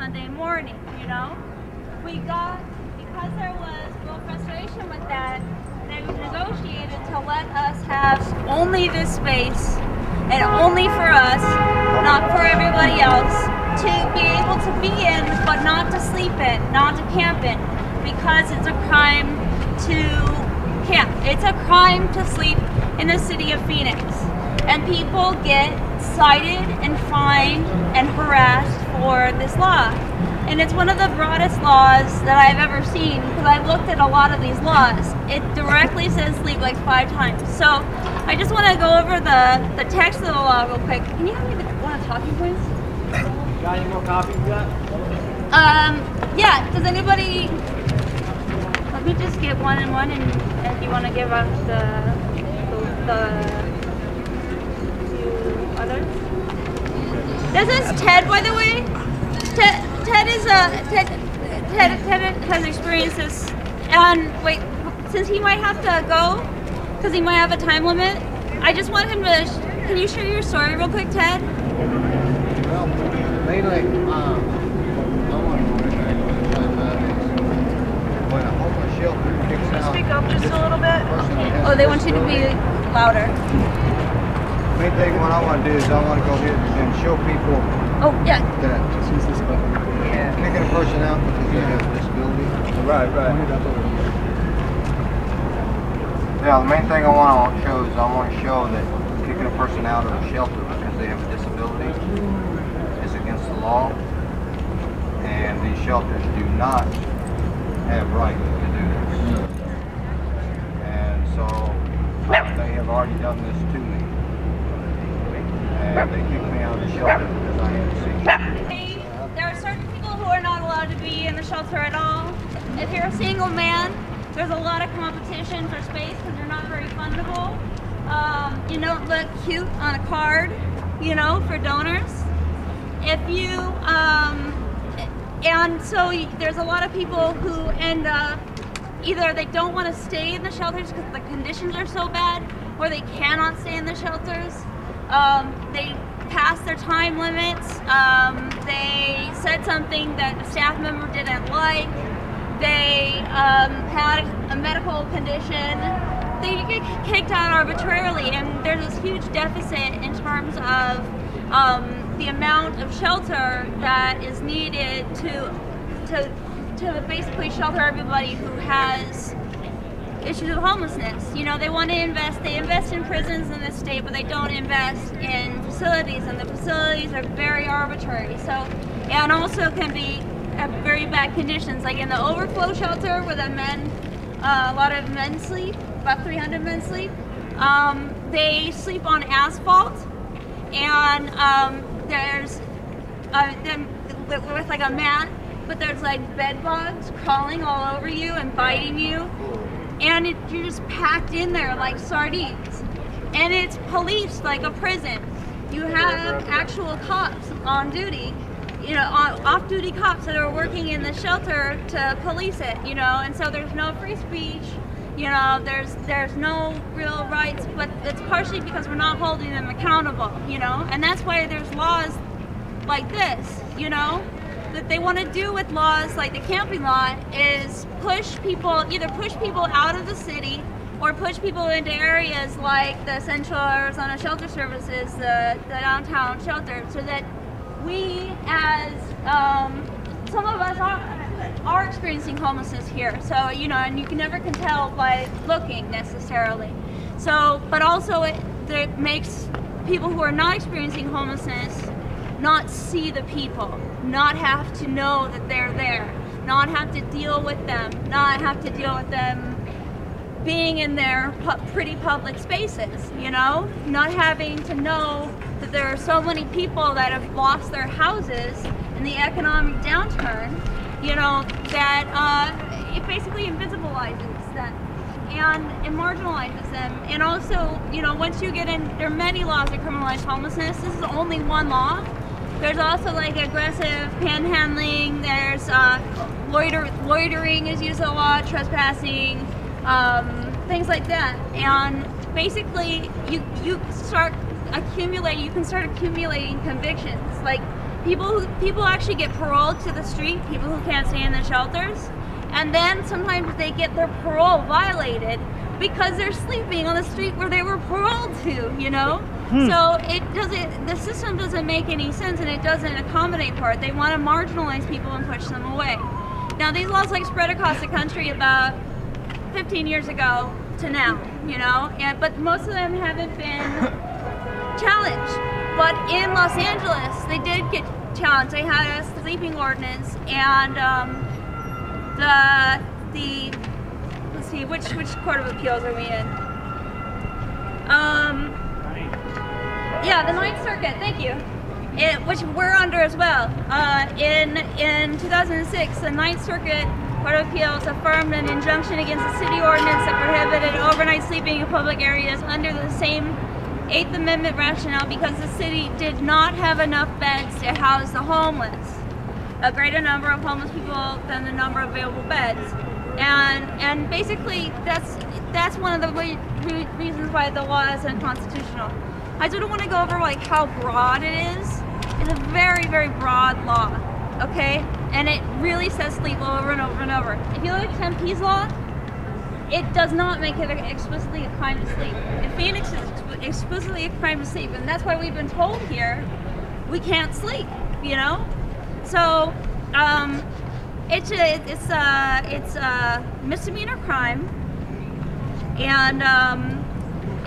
Sunday morning, you know? Because there was real frustration with that, they negotiated to let us have only this space and only for us, not for everybody else, to be able to be in, but not to sleep in, not to camp in, because it's a crime to camp. It's a crime to sleep in the city of Phoenix. And people get cited and fined and harassed for this law. And it's one of the broadest laws that I've ever seen, because I've looked at a lot of these laws. It directly says sleep like 5 times. So I just want to go over the text of the law real quick. Can you have me one of the talking points? Got any more copies of that? Yeah, does anybody, let me just get one and one, and if you want to give us the two others. This is Ted, by the way. Ted has experienced this, and wait, since he might have to go, because he might have a time limit, I just want him to, can you share your story real quick, Ted? Well, mainly, I want to go back when a homeless shelter kicks out. Speak up just a little bit. Oh, they want you to be louder. Main thing what I want to do is I want to go ahead and show people Oh, yeah. that kicking a person out because they have a disability. Right. Yeah, the main thing I want to show is I want to show that kicking a person out of a shelter because they have a disability is against the law, and these shelters do not have right to do this. And so they have already done this to me, and they kicked me out of the shelter because I had a seizure. There are certain people who are not allowed to be in the shelter at all. If you're a single man, there's a lot of competition for space because you're not very fundable. You don't look cute on a card, you know, for donors. If you, and so there's a lot of people who end up, either they don't want to stay in the shelters because the conditions are so bad, or they cannot stay in the shelters. They pass their time limits. They said something that a staff member didn't like. They had a medical condition. They get kicked out arbitrarily, and there's this huge deficit in terms of the amount of shelter that is needed to basically shelter everybody who has issues of homelessness. You know, they want to invest, they invest in prisons in this state, but they don't invest in facilities, and the facilities are very arbitrary. So, and also can be at very bad conditions, like in the overflow shelter where the men, a lot of men sleep, about 300 men sleep. They sleep on asphalt, and there's them with like a mat, but there's like bed bugs crawling all over you and biting you. And you're just packed in there like sardines. And it's policed like a prison. You have actual cops on duty, you know, off-duty cops that are working in the shelter to police it, you know, and so there's no free speech, you know, there's no real rights, but it's partially because we're not holding them accountable, you know, and that's why there's laws like this, you know. That they want to do with laws like the camping law is push people out of the city, or push people into areas like the Central Arizona Shelter Services, the downtown shelter, so that we, as some of us are experiencing homelessness here. So, you know, and you can never tell by looking necessarily. So, but also it makes people who are not experiencing homelessness not see the people, not have to know that they're there, not have to deal with them, not have to deal with them being in their pretty public spaces, you know? Not having to know that there are so many people that have lost their houses in the economic downturn, you know, that it basically invisibilizes them and marginalizes them. And also, you know, once you get in, there are many laws that criminalize homelessness. This is only one law. There's also like aggressive panhandling, there's loitering is used a lot, trespassing, things like that. And basically you can start accumulating convictions. Like People actually get paroled to the street, people who can't stay in the shelters, and then sometimes they get their parole violated because they're sleeping on the street where they were paroled to, you know? So the system doesn't make any sense, and it doesn't accommodate for it. They want to marginalize people and push them away. Now these laws like spread across the country about 15 years ago to now, you know, but most of them haven't been challenged. But in Los Angeles, they did get challenged. They had a sleeping ordinance, and let's see, which Court of Appeals are we in? Yeah, the Ninth Circuit. Thank you. Which we're under as well. In 2006, the Ninth Circuit Court of Appeals affirmed an injunction against a city ordinance that prohibited overnight sleeping in public areas under the same 8th Amendment rationale because the city did not have enough beds to house the homeless. A greater number of homeless people than the number of available beds. And basically that's one of the reasons why the law is unconstitutional. I sort of want to go over like how broad it is. It's a very, very broad law, okay? And it really says sleep over and over and over. If you look at Tempe's law, it does not make it explicitly a crime to sleep. In Phoenix, it's explicitly a crime to sleep, and that's why we've been told here we can't sleep, you know? So it's a misdemeanor crime, and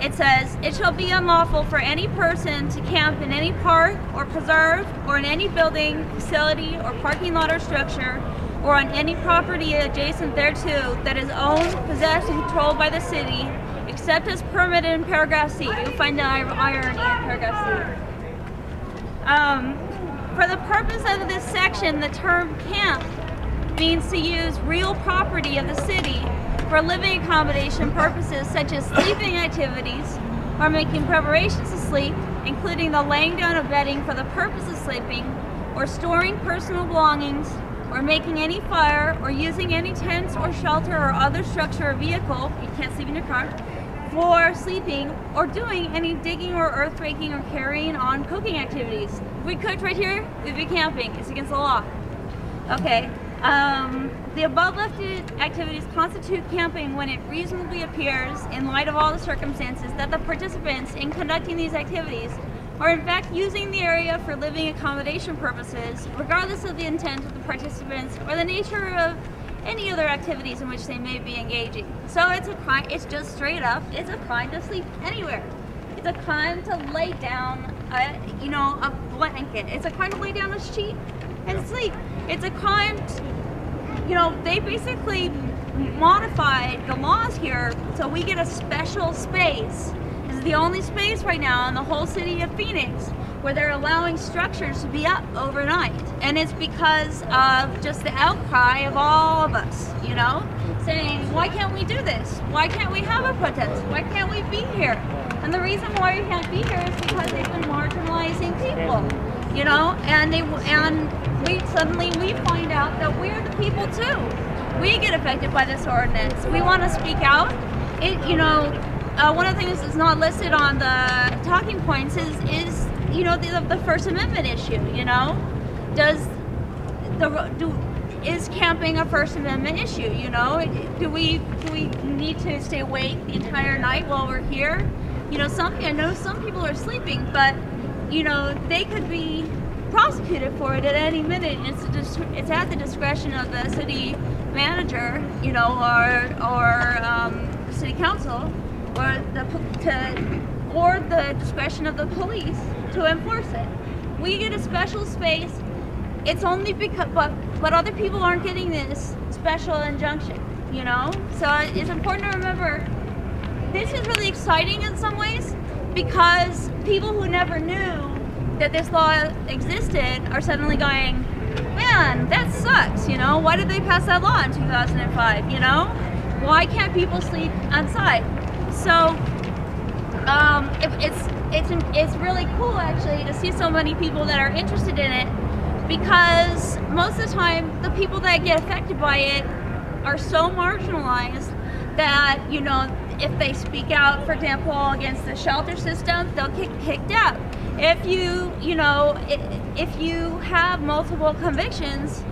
it says, it shall be unlawful for any person to camp in any park or preserve or in any building, facility, or parking lot or structure or on any property adjacent thereto that is owned, possessed, and controlled by the city, except as permitted in paragraph C. You'll find the irony in paragraph C. For the purpose of this section, the term camp means to use real property of the city for living accommodation purposes such as sleeping activities or making preparations to sleep, including the laying down of bedding for the purpose of sleeping, or storing personal belongings, or making any fire, or using any tents or shelter or other structure or vehicle, you can't sleep in your car, for sleeping, or doing any digging or earth breaking or carrying on cooking activities. If we cooked right here, we'd be camping. It's against the law. Okay. The above listed activities constitute camping when it reasonably appears, in light of all the circumstances, that the participants in conducting these activities are in fact using the area for living accommodation purposes, regardless of the intent of the participants or the nature of any other activities in which they may be engaging. So it's a crime, it's just straight up, it's a crime to sleep anywhere. It's a crime to lay down a blanket. It's a crime to lay down a sheet and sleep. It's a crime they basically modified the laws here so we get a special space. This is the only space right now in the whole city of Phoenix where they're allowing structures to be up overnight. And it's because of just the outcry of all of us, saying, why can't we do this? Why can't we have a protest? Why can't we be here? And the reason why we can't be here is because they've been marginalizing people, and we suddenly find out that we're the people too. We get affected by this ordinance. We want to speak out. One of the things that's not listed on the talking points is the First Amendment issue. Is camping a First Amendment issue? Do we need to stay awake the entire night while we're here? I know some people are sleeping, but they could be prosecuted for it at any minute. It's at the discretion of the city manager, or the city council, or the discretion of the police to enforce it. We get a special space. It's only because, but other people aren't getting this special injunction, So it's important to remember, this is really exciting in some ways because people who never knew that this law existed are suddenly going, man, that sucks, Why did they pass that law in 2005, Why can't people sleep outside? So it's really cool actually to see so many people that are interested in it, because most of the time the people that get affected by it are so marginalized that if they speak out, for example, against the shelter system, they'll get kicked out. If if you have multiple convictions,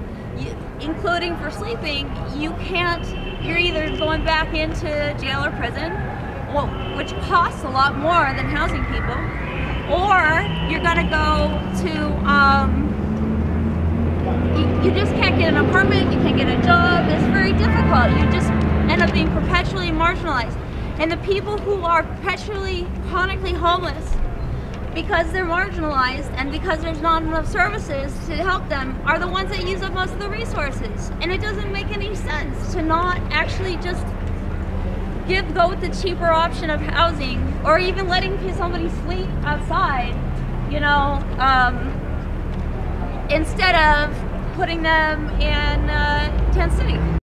including for sleeping, you're either going back into jail or prison, which costs a lot more than housing people, or you're gonna go to, you just can't get an apartment, you can't get a job, it's very difficult. You just end up being perpetually marginalized. And the people who are perpetually, chronically homeless, because they're marginalized and because there's not enough services to help them, are the ones that use up most of the resources. And it doesn't make any sense to not actually just go with the cheaper option of housing, or even letting somebody sleep outside, instead of putting them in tent city.